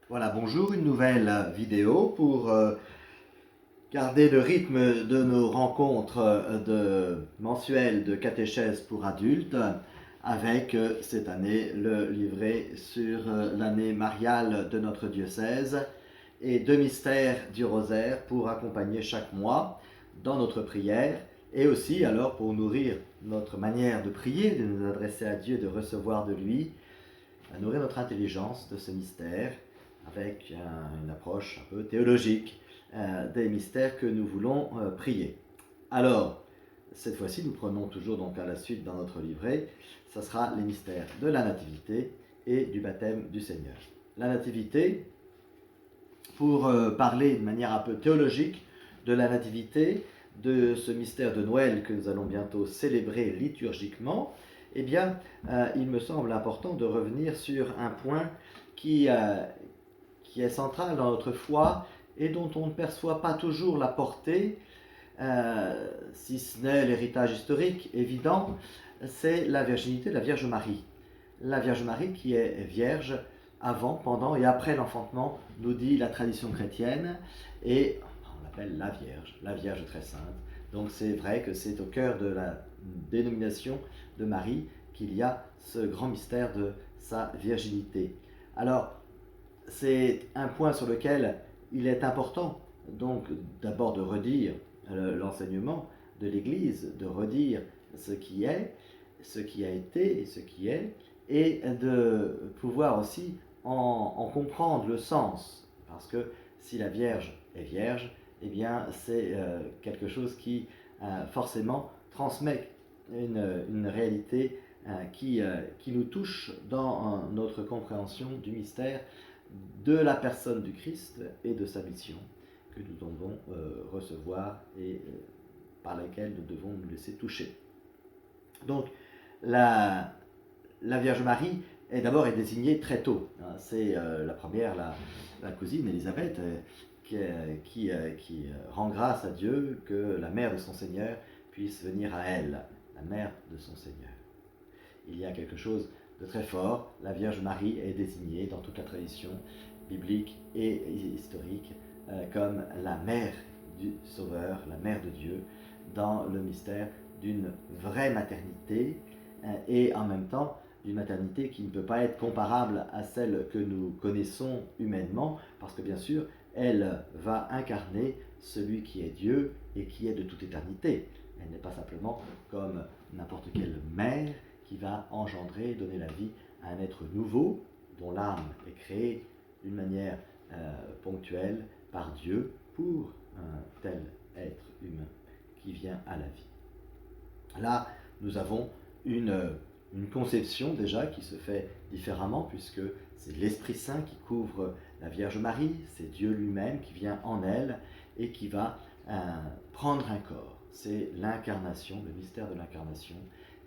Voilà, bonjour, une nouvelle vidéo pour garder le rythme de nos rencontres mensuelles de catéchèse pour adultes avec cette année le livret sur l'année mariale de notre diocèse et deux mystères du rosaire pour accompagner chaque mois dans notre prière et aussi alors pour nourrir notre manière de prier, de nous adresser à Dieu, de recevoir de lui, nourrir notre intelligence de ce mystère avec une approche un peu théologique des mystères que nous voulons prier. Alors, cette fois-ci, nous prenons toujours donc à la suite dans notre livret, ce sera les mystères de la Nativité et du baptême du Seigneur. La Nativité, pour parler de manière un peu théologique de la Nativité, de ce mystère de Noël que nous allons bientôt célébrer liturgiquement, eh bien, il me semble important de revenir sur un point qui est central dans notre foi et dont on ne perçoit pas toujours la portée, si ce n'est l'héritage historique évident, c'est la virginité de la Vierge Marie. La Vierge Marie qui est vierge avant, pendant et après l'enfantement, nous dit la tradition chrétienne, et on l'appelle la Vierge très sainte. Donc c'est vrai que c'est au cœur de la dénomination de Marie qu'il y a ce grand mystère de sa virginité. Alors, c'est un point sur lequel il est important donc d'abord de redire l'enseignement de l'Église, de redire ce qui est, ce qui a été et ce qui est, et de pouvoir aussi en comprendre le sens. Parce que si la Vierge est vierge, eh bien c'est quelque chose qui forcément transmet une réalité qui nous touche dans notre compréhension du mystère de la personne du Christ et de sa mission que nous devons recevoir et par laquelle nous devons nous laisser toucher. Donc la Vierge Marie est désignée très tôt. C'est la première, la cousine Élisabeth, qui rend grâce à Dieu que la mère de son Seigneur puisse venir à elle, la mère de son Seigneur. Il y a quelque chose de très fort. La Vierge Marie est désignée dans toute la tradition biblique et historique comme la mère du Sauveur, la mère de Dieu, dans le mystère d'une vraie maternité et en même temps d'une maternité qui ne peut pas être comparable à celle que nous connaissons humainement, parce que bien sûr, elle va incarner celui qui est Dieu et qui est de toute éternité. Elle n'est pas simplement comme n'importe quelle mère qui va engendrer, donner la vie à un être nouveau, dont l'âme est créée d'une manière ponctuelle par Dieu pour un tel être humain qui vient à la vie. Là, nous avons une conception déjà qui se fait différemment, puisque c'est l'Esprit Saint qui couvre la Vierge Marie, c'est Dieu lui-même qui vient en elle et qui va prendre un corps. C'est l'incarnation, le mystère de l'incarnation,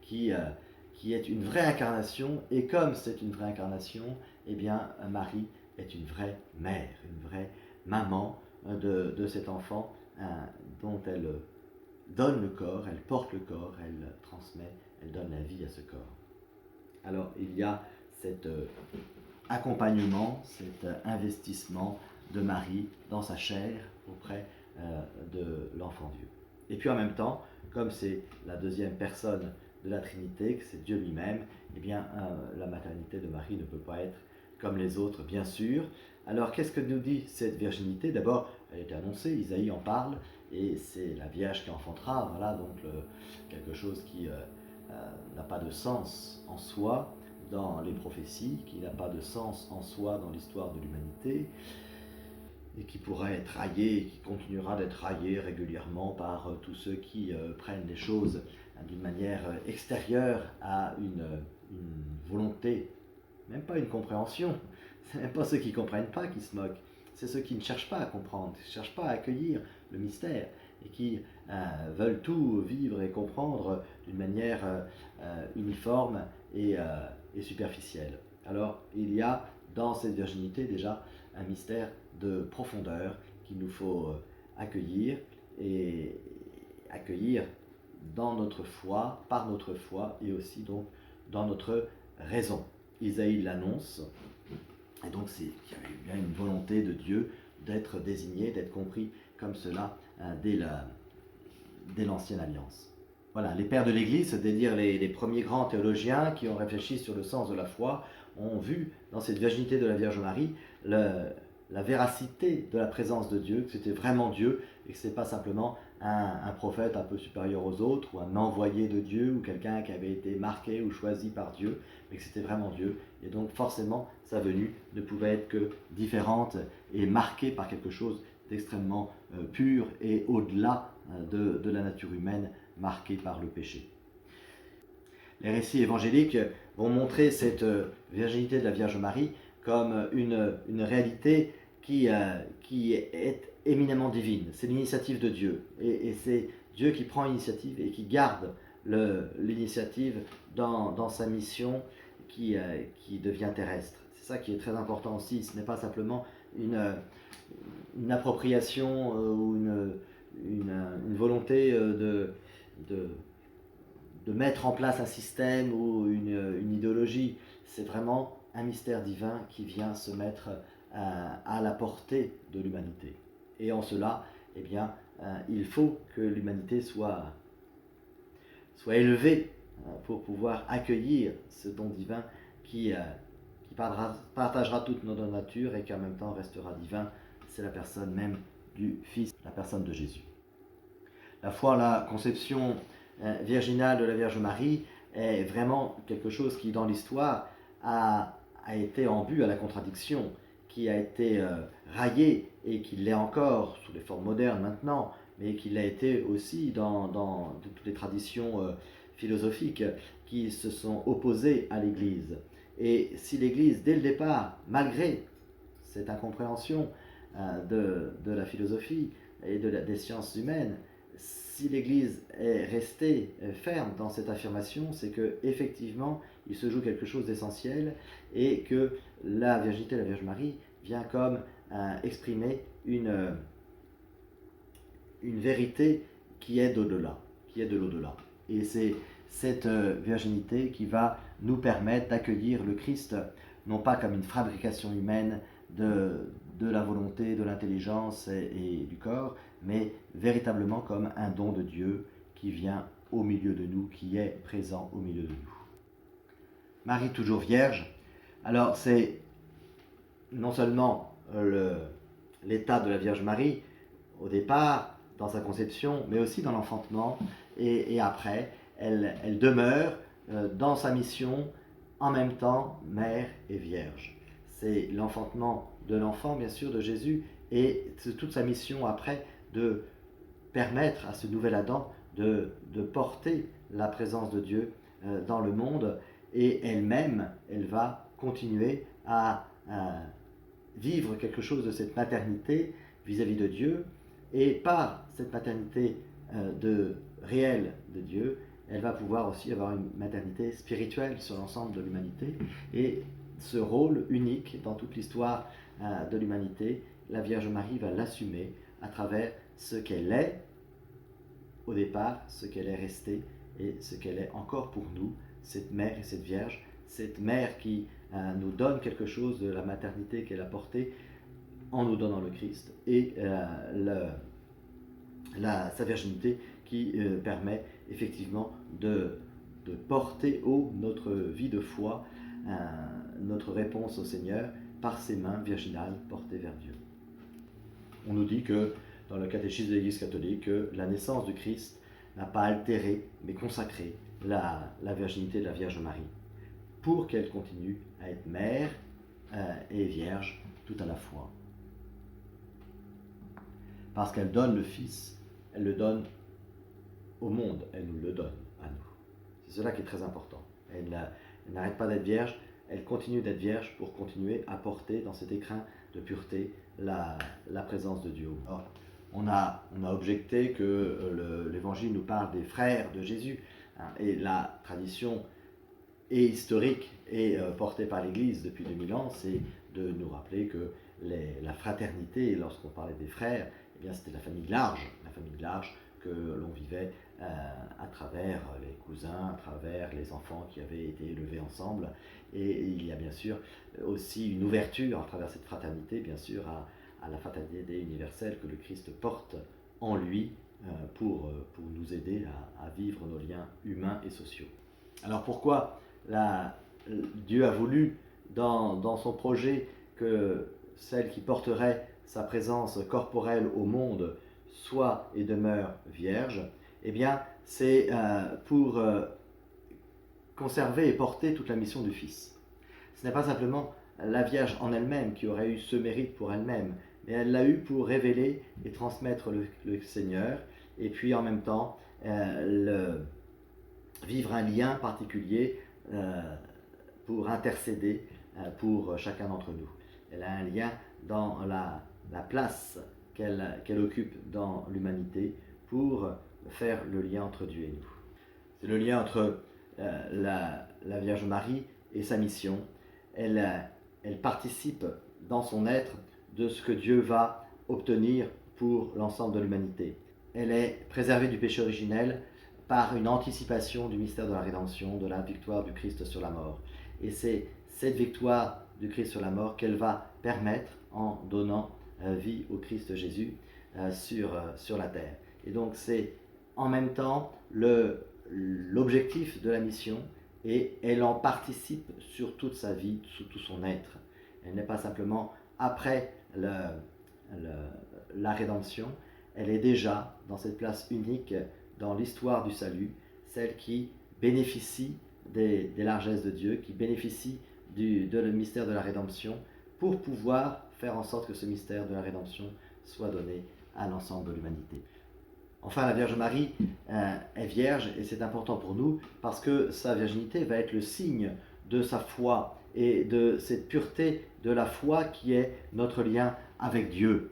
qui est une vraie incarnation, et comme c'est une vraie incarnation, eh bien Marie est une vraie mère, une vraie maman de cet enfant dont elle donne le corps, elle porte le corps, elle transmet, elle donne la vie à ce corps. Alors il y a cet accompagnement, cet investissement de Marie dans sa chair auprès de l'enfant Dieu. Et puis en même temps, comme c'est la deuxième personne de la Trinité, que c'est Dieu lui-même, eh bien la maternité de Marie ne peut pas être comme les autres, bien sûr. Alors qu'est-ce que nous dit cette virginité? D'abord, elle est annoncée, Isaïe en parle, et c'est la Vierge qui enfantera, voilà, donc quelque chose qui n'a pas de sens en soi dans les prophéties, qui n'a pas de sens en soi dans l'histoire de l'humanité, et qui pourrait être raillé, et qui continuera d'être raillé régulièrement par tous ceux qui prennent les choses d'une manière extérieure à une volonté, même pas une compréhension. C'est même pas ceux qui ne comprennent pas qui se moquent, c'est ceux qui ne cherchent pas à comprendre, qui ne cherchent pas à accueillir le mystère et qui veulent tout vivre et comprendre d'une manière uniforme et superficielle. Alors il y a dans cette virginité déjà un mystère de profondeur qu'il nous faut accueillir et accueillir dans notre foi, par notre foi et aussi donc dans notre raison. Isaïe l'annonce, et donc donc il y avait bien une volonté de Dieu d'être désigné, d'être compris comme cela dès l'Ancienne Alliance. Voilà, les pères de l'Église, c'est-à-dire les premiers grands théologiens qui ont réfléchi sur le sens de la foi, ont vu dans cette virginité de la Vierge Marie la véracité de la présence de Dieu, que c'était vraiment Dieu et que ce n'est pas simplement un prophète un peu supérieur aux autres ou un envoyé de Dieu ou quelqu'un qui avait été marqué ou choisi par Dieu, mais que c'était vraiment Dieu. Et donc forcément, sa venue ne pouvait être que différente et marquée par quelque chose d'extrêmement pur et au-delà de la nature humaine marquée par le péché. Les récits évangéliques vont montrer cette virginité de la Vierge Marie comme une réalité qui est éminemment divine. C'est l'initiative de Dieu. Et c'est Dieu qui prend l'initiative et qui garde l'initiative dans sa mission qui devient terrestre. C'est ça qui est très important aussi. Ce n'est pas simplement une appropriation ou une volonté de mettre en place un système ou une idéologie. C'est vraiment un mystère divin qui vient se mettre à la portée de l'humanité. Et en cela, eh bien, il faut que l'humanité soit élevée pour pouvoir accueillir ce don divin qui partagera toute notre nature et qui en même temps restera divin. C'est la personne même du Fils, la personne de Jésus. La foi, la conception virginale de la Vierge Marie est vraiment quelque chose qui, dans l'histoire, a été en but à la contradiction, qui a été raillé et qui l'est encore sous les formes modernes maintenant, mais qui l'a été aussi dans toutes les traditions philosophiques qui se sont opposées à l'Église. Et si l'Église, dès le départ, malgré cette incompréhension de la philosophie et des sciences humaines, si l'Église est restée ferme dans cette affirmation, c'est que effectivement il se joue quelque chose d'essentiel et que la virginité de la Vierge Marie vient comme exprimer une vérité qui est d'au-delà, Et c'est cette virginité qui va nous permettre d'accueillir le Christ, non pas comme une fabrication humaine de la volonté, de l'intelligence et du corps, mais véritablement comme un don de Dieu qui vient au milieu de nous, qui est présent au milieu de nous. Marie toujours vierge, alors c'est non seulement l'état de la Vierge Marie au départ, dans sa conception, mais aussi dans l'enfantement, et après, elle demeure dans sa mission en même temps mère et vierge. C'est l'enfantement de l'enfant, bien sûr, de Jésus, et c'est toute sa mission après de permettre à ce nouvel Adam de porter la présence de Dieu dans le monde, et elle-même, elle va continuer à vivre quelque chose de cette maternité vis-à-vis de Dieu, et par cette maternité réelle de Dieu, elle va pouvoir aussi avoir une maternité spirituelle sur l'ensemble de l'humanité, et ce rôle unique dans toute l'histoire de l'humanité, la Vierge Marie va l'assumer à travers ce qu'elle est au départ, ce qu'elle est restée et ce qu'elle est encore pour nous, cette mère et cette Vierge, cette mère qui nous donne quelque chose de la maternité qu'elle a portée en nous donnant le Christ, et sa virginité qui permet effectivement de porter haut notre vie de foi, notre réponse au Seigneur par ses mains virginales portées vers Dieu. On nous dit que dans le catéchisme de l'Église catholique, que la naissance du Christ n'a pas altéré mais consacré la virginité de la Vierge Marie pour qu'elle continue à être mère et vierge tout à la fois. Parce qu'elle donne le Fils, elle le donne au monde, elle nous le donne à nous. C'est cela qui est très important. Elle n'arrête pas d'être vierge, elle continue d'être vierge pour continuer à porter dans cet écrin de pureté la présence de Dieu. Alors, on a objecté que l'Évangile nous parle des frères de Jésus, et la tradition est historique et portée par l'Église depuis 2000 ans, c'est de nous rappeler que la fraternité, lorsqu'on parlait des frères, eh bien c'était la famille large que l'on vivait à travers les cousins, à travers les enfants qui avaient été élevés ensemble. Et il y a bien sûr aussi une ouverture à travers cette fraternité, bien sûr, à la fraternité universelle que le Christ porte en lui pour nous aider à vivre nos liens humains et sociaux. Alors pourquoi Dieu a voulu dans son projet que celle qui porterait sa présence corporelle au monde soit et demeure vierge? Eh bien, c'est pour conserver et porter toute la mission du Fils. Ce n'est pas simplement la Vierge en elle-même qui aurait eu ce mérite pour elle-même, mais elle l'a eu pour révéler et transmettre le Seigneur, et puis en même temps vivre un lien particulier pour intercéder pour chacun d'entre nous. Elle a un lien dans la place qu'elle occupe dans l'humanité pour faire le lien entre Dieu et nous. C'est le lien entre la Vierge Marie et sa mission. Elle participe dans son être de ce que Dieu va obtenir pour l'ensemble de l'humanité. Elle est préservée du péché originel par une anticipation du mystère de la rédemption, de la victoire du Christ sur la mort. Et c'est cette victoire du Christ sur la mort qu'elle va permettre en donnant vie au Christ Jésus sur la terre. Et donc c'est en même temps l'objectif de la mission, et elle en participe sur toute sa vie, sur tout son être. Elle n'est pas simplement après la rédemption, elle est déjà dans cette place unique dans l'histoire du salut, celle qui bénéficie des largesses de Dieu, qui bénéficie le mystère de la rédemption, pour pouvoir faire en sorte que ce mystère de la rédemption soit donné à l'ensemble de l'humanité. Enfin, la Vierge Marie est vierge, et c'est important pour nous parce que sa virginité va être le signe de sa foi et de cette pureté de la foi qui est notre lien avec Dieu.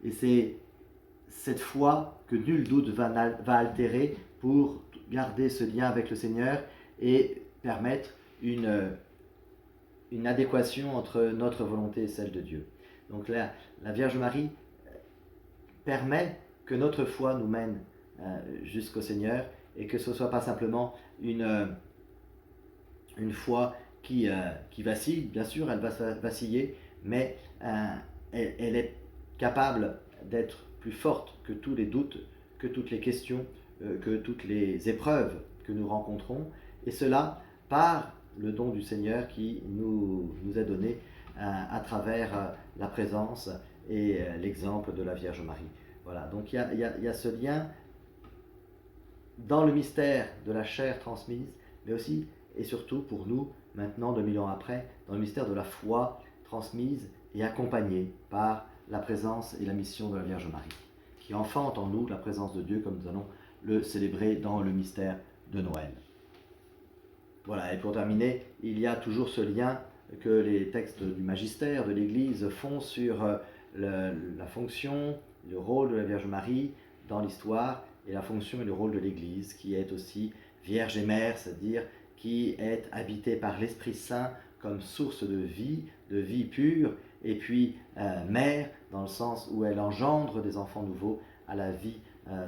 Et c'est cette foi que nul doute va altérer pour garder ce lien avec le Seigneur et permettre une adéquation entre notre volonté et celle de Dieu. Donc la Vierge Marie permet que notre foi nous mène jusqu'au Seigneur, et que ce ne soit pas simplement une foi qui vacille. Bien sûr, elle va vaciller, mais elle est capable d'être plus forte que tous les doutes, que toutes les questions, que toutes les épreuves que nous rencontrons, et cela par le don du Seigneur qui nous est donné à travers la présence et l'exemple de la Vierge Marie. Voilà, donc il y a ce lien dans le mystère de la chair transmise, mais aussi et surtout pour nous, maintenant 2000 ans après, dans le mystère de la foi transmise et accompagnée par la présence et la mission de la Vierge Marie, qui enfante en nous la présence de Dieu, comme nous allons le célébrer dans le mystère de Noël. Voilà, et pour terminer, il y a toujours ce lien que les textes du magistère de l'Église font sur la fonction, le rôle de la Vierge Marie dans l'histoire, et la fonction et le rôle de l'Église, qui est aussi Vierge et Mère, c'est-à-dire qui est habitée par l'Esprit Saint comme source de vie pure, et puis Mère, dans le sens où elle engendre des enfants nouveaux à la vie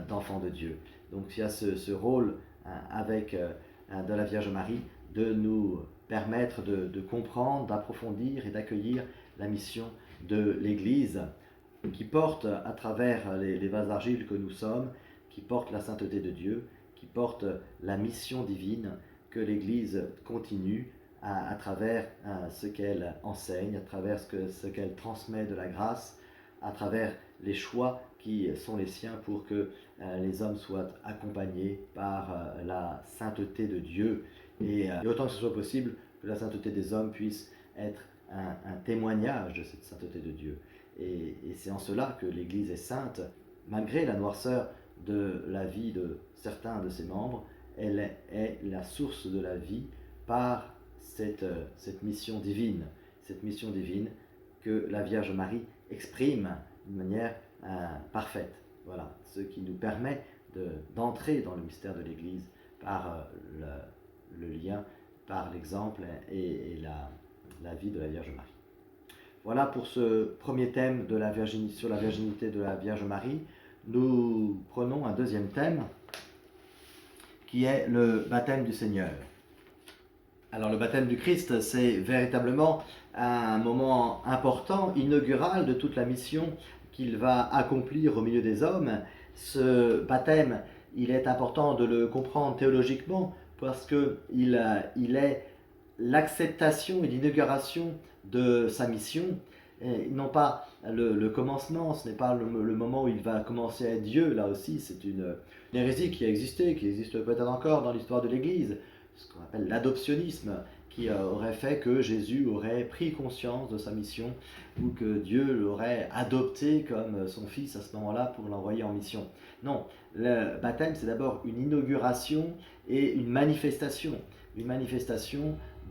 d'enfants de Dieu. Donc il y a ce rôle de la Vierge Marie de nous permettre de comprendre, d'approfondir et d'accueillir la mission de l'Église, qui porte à travers les vases d'argile que nous sommes, qui porte la sainteté de Dieu, qui porte la mission divine que l'Église continue à travers ce qu'elle enseigne, à travers ce qu'elle transmet de la grâce, à travers les choix qui sont les siens pour que les hommes soient accompagnés par la sainteté de Dieu, et autant que ce soit possible, que la sainteté des hommes puisse être un témoignage de cette sainteté de Dieu. Et c'est en cela que l'Église est sainte, malgré la noirceur de la vie de certains de ses membres. Elle est la source de la vie par cette mission divine que la Vierge Marie exprime d'une manière parfaite. Voilà, ce qui nous permet d'entrer dans le mystère de l'Église par le lien, par l'exemple et la vie de la Vierge Marie. Voilà pour ce premier thème sur la virginité de la Vierge Marie. nous prenons un deuxième thème qui est le baptême du Seigneur. Alors le baptême du Christ, c'est véritablement un moment important, inaugural de toute la mission qu'il va accomplir au milieu des hommes. Ce baptême, il est important de le comprendre théologiquement parce qu'il est l'acceptation et l'inauguration de sa mission. Et non pas le commencement, ce n'est pas le moment où il va commencer à être Dieu, là aussi c'est une hérésie qui a existé, qui existe peut-être encore dans l'histoire de l'Église, ce qu'on appelle l'adoptionnisme, qui aurait fait que Jésus aurait pris conscience de sa mission ou que Dieu l'aurait adopté comme son fils à ce moment-là pour l'envoyer en mission. Non, le baptême c'est d'abord une inauguration et une manifestation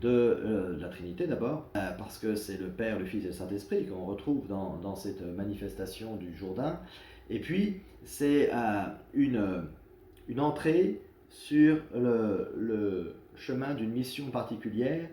de la Trinité d'abord, parce que c'est le Père, le Fils et le Saint-Esprit qu'on retrouve dans cette manifestation du Jourdain. Et puis, c'est une entrée sur le chemin d'une mission particulière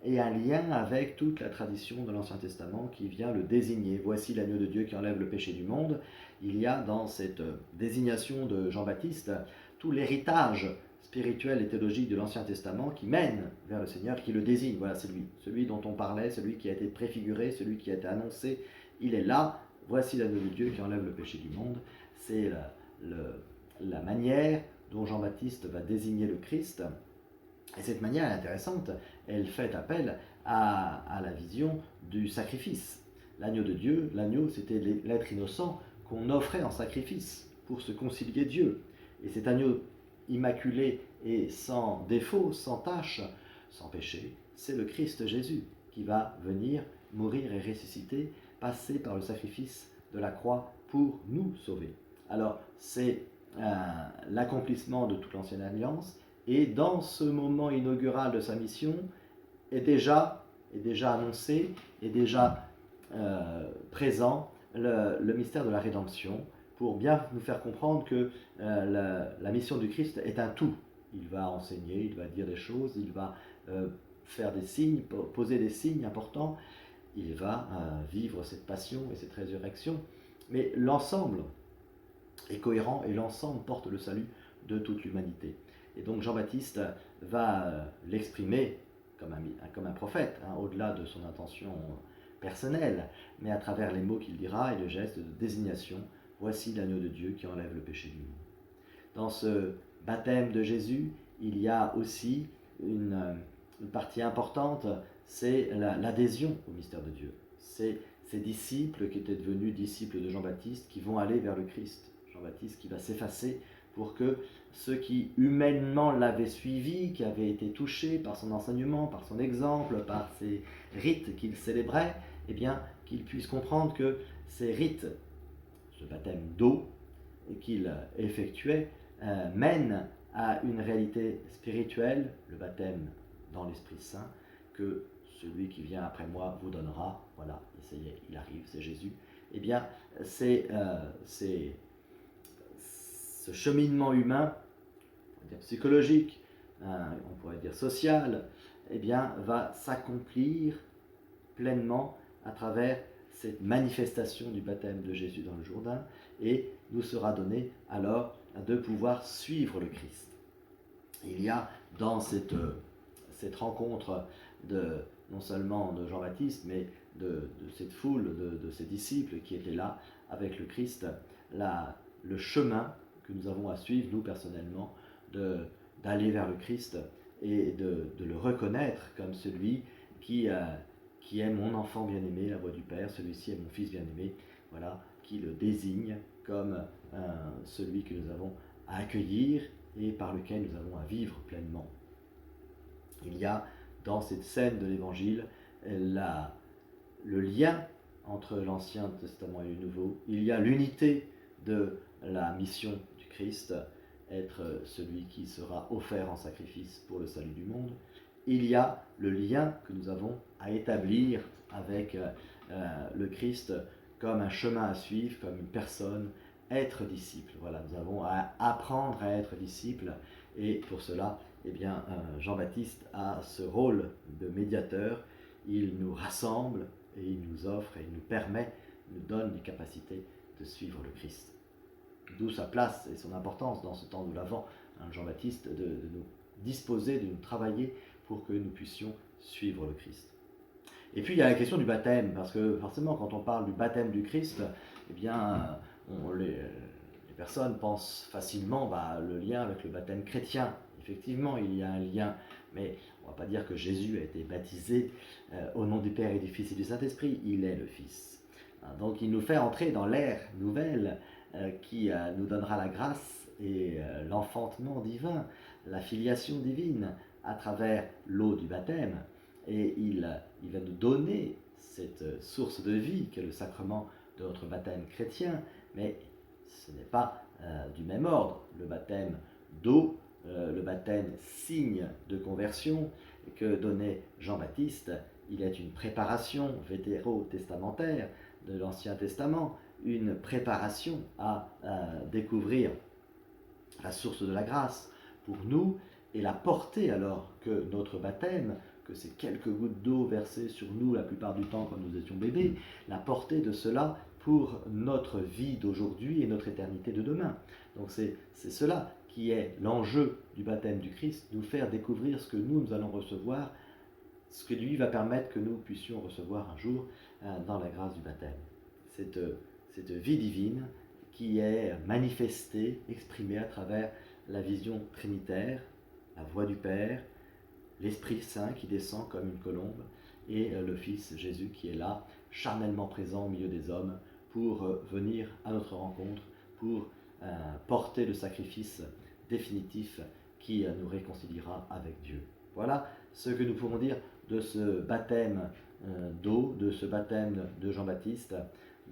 et un lien avec toute la tradition de l'Ancien Testament qui vient le désigner. Voici l'agneau de Dieu qui enlève le péché du monde. Il y a dans cette désignation de Jean-Baptiste tout l'héritage spirituel et théologique de l'Ancien Testament qui mène vers le Seigneur, qui le désigne. Voilà, c'est lui, celui dont on parlait, celui qui a été préfiguré, celui qui a été annoncé. Il est là. Voici l'agneau de Dieu qui enlève le péché du monde. C'est la manière dont Jean-Baptiste va désigner le Christ. Et cette manière est intéressante, elle fait appel à la vision du sacrifice. L'agneau de Dieu, l'agneau, c'était l'être innocent qu'on offrait en sacrifice pour se concilier Dieu. Et cet agneau immaculé et sans défaut, sans tache, sans péché, c'est le Christ Jésus qui va venir mourir et ressusciter, passer par le sacrifice de la croix pour nous sauver. Alors, c'est l'accomplissement de toute l'ancienne alliance, et dans ce moment inaugural de sa mission est déjà annoncé, est déjà présent le mystère de la rédemption, pour bien nous faire comprendre que la mission du Christ est un tout. Il va enseigner, il va dire des choses, il va faire des signes, poser des signes importants, il va vivre cette passion et cette résurrection, mais l'ensemble est cohérent et l'ensemble porte le salut de toute l'humanité. Et donc Jean-Baptiste va l'exprimer comme un prophète, au-delà de son intention personnelle, mais à travers les mots qu'il dira et le geste de désignation. Voici l'agneau de Dieu qui enlève le péché du monde. Dans ce baptême de Jésus, il y a aussi une partie importante, c'est l'adhésion au mystère de Dieu. C'est ces disciples qui étaient devenus disciples de Jean-Baptiste qui vont aller vers le Christ. Jean-Baptiste qui va s'effacer pour que ceux qui humainement l'avaient suivi, qui avaient été touchés par son enseignement, par son exemple, par ces rites qu'il célébrait, eh bien, qu'ils puissent comprendre que ces rites, ce baptême d'eau qu'il effectuait, mènent à une réalité spirituelle, le baptême dans l'Esprit Saint, que celui qui vient après moi vous donnera. Voilà, et ça y est, il arrive, c'est Jésus. Eh bien, c'est ce cheminement humain, on pourrait dire psychologique, on pourrait dire social, eh bien, va s'accomplir pleinement à travers cette manifestation du baptême de Jésus dans le Jourdain, et nous sera donné alors de pouvoir suivre le Christ. Il y a dans cette rencontre non seulement de Jean-Baptiste, mais de cette foule, de ses disciples qui étaient là avec le Christ, le chemin que nous avons à suivre, nous personnellement, d'aller vers le Christ et de le reconnaître comme celui qui est mon enfant bien-aimé, la voix du Père, celui-ci est mon fils bien-aimé, voilà, qui le désigne comme celui que nous avons à accueillir et par lequel nous avons à vivre pleinement. Il y a dans cette scène de l'Évangile le lien entre l'Ancien Testament et le Nouveau. Il y a l'unité de la mission du Christ, être celui qui sera offert en sacrifice pour le salut du monde. Il y a le lien que nous avons à établir avec le Christ comme un chemin à suivre, comme une personne, être disciple. Voilà, nous avons à apprendre à être disciple, et pour cela, eh bien, Jean-Baptiste a ce rôle de médiateur. Il nous rassemble et il nous offre et il nous permet, nous donne les capacités de suivre le Christ. D'où sa place et son importance dans ce temps de l'Avent, Jean-Baptiste, de nous disposer, de nous travailler pour que nous puissions suivre le Christ. Et puis il y a la question du baptême, parce que forcément quand on parle du baptême du Christ, eh bien les personnes pensent facilement le lien avec le baptême chrétien. Effectivement, il y a un lien, mais on ne va pas dire que Jésus a été baptisé au nom du Père et du Fils et du Saint-Esprit, il est le Fils. Donc il nous fait entrer dans l'ère nouvelle qui nous donnera la grâce et l'enfantement divin, la filiation divine à travers l'eau du baptême. Et il va nous donner cette source de vie qu'est le sacrement de notre baptême chrétien, mais ce n'est pas du même ordre. Le baptême d'eau, le baptême signe de conversion que donnait Jean-Baptiste, il est une préparation vétérotestamentaire de l'Ancien Testament, une préparation à découvrir la source de la grâce pour nous et la portée alors que notre baptême, que ces quelques gouttes d'eau versées sur nous la plupart du temps quand nous étions bébés, la portée de cela pour notre vie d'aujourd'hui et notre éternité de demain. Donc c'est cela qui est l'enjeu du baptême du Christ, nous faire découvrir ce que nous allons recevoir, ce que lui va permettre que nous puissions recevoir un jour dans la grâce du baptême. Cette vie divine qui est manifestée, exprimée à travers la vision trinitaire, la voix du Père, l'Esprit Saint qui descend comme une colombe et le Fils Jésus qui est là, charnellement présent au milieu des hommes pour venir à notre rencontre, pour porter le sacrifice définitif qui nous réconciliera avec Dieu. Voilà ce que nous pouvons dire de ce baptême d'eau, de ce baptême de Jean-Baptiste,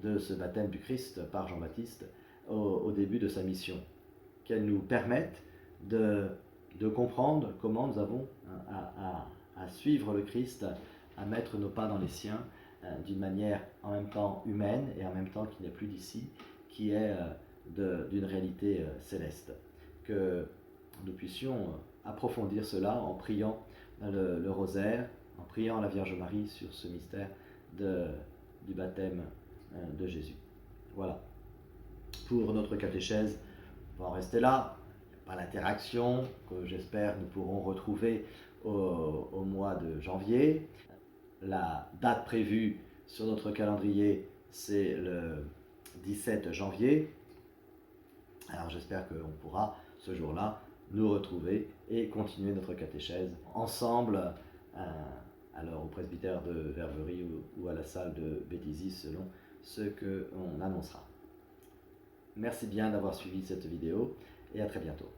de ce baptême du Christ par Jean-Baptiste au début de sa mission. Qu'elle nous permette de comprendre comment nous avons à suivre le Christ, à mettre nos pas dans les siens d'une manière en même temps humaine et en même temps qui n'est plus d'ici, qui est d'une réalité céleste. Que nous puissions approfondir cela en priant le rosaire, en priant la Vierge Marie sur ce mystère du baptême de Jésus. Voilà. Pour notre catéchèse, on va en rester là. Pas l'interaction que j'espère nous pourrons retrouver au mois de janvier. La date prévue sur notre calendrier, c'est le 17 janvier. Alors j'espère qu'on pourra ce jour-là nous retrouver et continuer notre catéchèse ensemble, alors au presbytère de Ververie ou à la salle de Béthisy selon ce qu'on annoncera. Merci bien d'avoir suivi cette vidéo et à très bientôt.